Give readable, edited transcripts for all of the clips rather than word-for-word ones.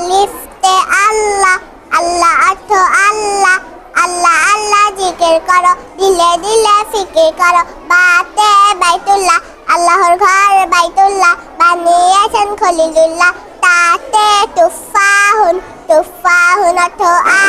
আলিফতে আল্লাহ, আল্লাহ অর্থ আল্লাহ, আল্লাহ আল্লাহ জিকির করো, দিলে দিলে ফিকির করো। বাতে বাইতুল্লাহ, আল্লাহর ঘর বাইতুল্লাহ, বানিয়েছেন খলিলুল্লাহ। তাতে তুফাহুন, তুফাহুন অর্থ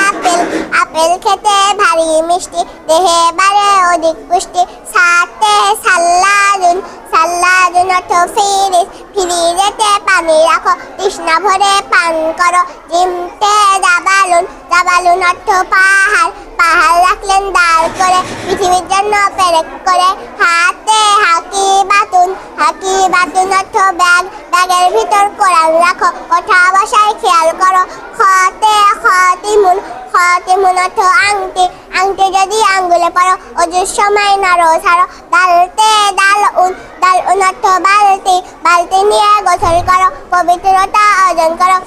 আপেল, আপেল খেতে ভারী মিষ্টি, দেহে বাড়ে অধিক পুষ্টি। সাথে সাল্লাদুন, সাল্লাদুন অর্থ ফিরিজ, ফিরিজেতে পানি রাখো, তৃষ্ণা ভরে পান করো। জিমতে জাবালুন, জাবালুন অর্থ পাহাড়, পাহাড় রাখলেন দাঁড় করে, পৃথিবীর জন্য পেরেক করে। হাতে হাকিবাতুন, হাকিবাতুন অর্থ ব্যাগ, ব্যাগের ভিতর কোরআন রাখো, কথা বসায় খেয়াল করো। খতে খতিমুন, খতিমুন অর্থ আংটি, আংটি যদি আঙ্গুলে পড়ো, অজুর সময় নাড়ো ছাড়ো। দালতে দালউন, দালউন অর্থ বালতি, বালতি নিয়ে গোসল করো, পবিত্রতা অর্জন করো।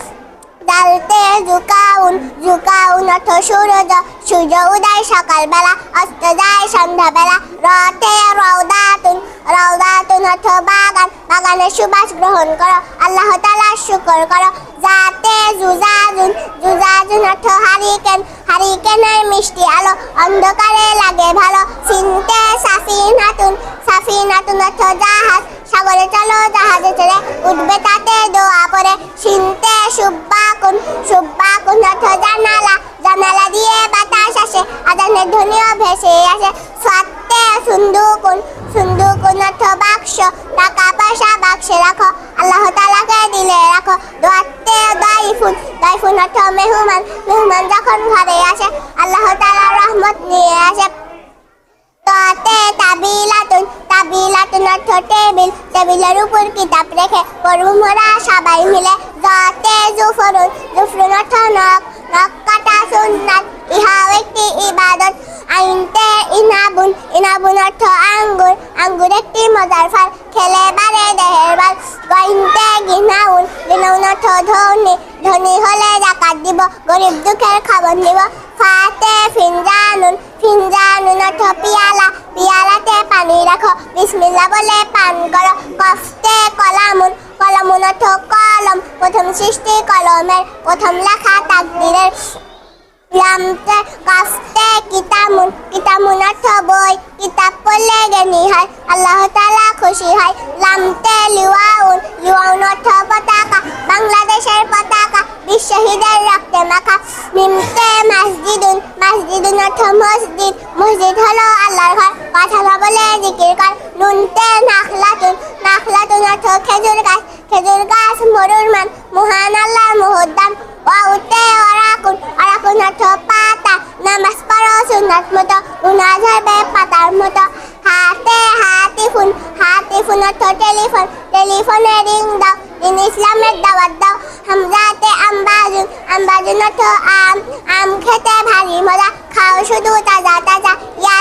দালতে জুকাউন, জুকাউন অর্থ সূর্য, সূর্য উদয় সকালবেলা, অস্ত যায় সন্ধ্যাবেলা। রতে রওদাতুন, রওদাতুন অর্থ বাগান, বাগানের সুবাস গ্রহণ করো, আল্লাহ তাআলার শুকর করো। যাতে জুজাজুন, জুজাজুন অর্থ হারিকেন, হারিকেনের মিষ্টি আলো, অন্ধকারে লাগে ভালো। সিনতে সাফিনাতুন, সাফিনাতুন অর্থ জাহাজ, সাগরে চলো জাহাজে চলে, উঠবে তাতে দোয়া পড়ে। সিনতে সুব্বাকুন, সুব্বাকুন অর্থ জানালা, জানালা দিয়ে বাতাস আসে, আজানের ধ্বনিও ভেসে আসে। সাতে সুন্দুকুন, সুন্দুকুন অর্থ বাক্স, টাকা পয়সা বাক্সে রাখো, আল্লাহ তাআলাকে দিলে রাখো। দোয়াতে দাইফুন, দাইফুন অর্থ মেহমান, মেহমান যখন ঘরে আসে, আল্লাহ তাআলার রহমত নিয়ে আসে। তাতে তাবিলাতুন, তাবিলাতুন অর্থ টেবিল, টেবিলের উপর কিতাব রেখে পড়ব মোরা সবাই মিলে। যাতে জুফরুন, জুফরুন অর্থ নখ, নখ কাটা সুন্নাত, ইহাও একটি ইবাদত। আইনতে ইনাবুন, ইনাবুন অর্থ আঙ্গুর, আঙ্গুর একটি মজার ফল, খেলে বাড়ে দেহের বল। গইনতে গিনাউন, গিনাউন অর্থ ধনী, ধনী হলে যাকাত দিব, গরিব দুঃখের খবর নিব। ফাতে ফিনজানুন, ফিনজানুন অর্থ পিয়ালা, পিয়ালাতে পানি রাখো, বিসমিল্লাহ বলে পান করো। কফতে কলামুন, কলামুন অর্থ কলম, প্রথম সৃষ্টি কলমের, প্রথম লেখা তাকদীরের। লামতে কফতে কিতামুন, কিতামুন অর্থ বই, কিতাব পড়লে জ্ঞানী হয়, আল্লাহ তাআলা খুশি হয়। লামতে লিওয়াউন, লিওয়াউন অর্থ পতাকা, বাংলাদেশের পতাকা, বিশ্ব শহীদের রক্তে মাখা। মিমতে মসজিদুন, মসজিদুন অর্থ মসজিদ, মসজিদ হলো আল্লাহর ঘর, কথা না বলে জিকির কর। নুনতে নাখলাতুন, নাখলাতুন অর্থ খেজুর গাছ, খেজুর গাছ মরুর মান, মহান আল্লাহর মুহদ্দাম। ওয়াউতে ওরাকুন, ওরাকুন অর্থ পাতা, নামাজ পড়ো সুন্নাত মতো, গুনাহ ঝরবে পাতার মতো। হাতে হাতিফুন, হাতিফুন অর্থ টেলিফোন, টেলিফোনে রিং দাও, দিন ইসলামের দাওয়াত দাও। হামজাতে আম্বাজুন, আম্বাজুন অর্থ আম, আম খেতে ভারী মজা, খাও শুধু তাজা তাজা। ইয়া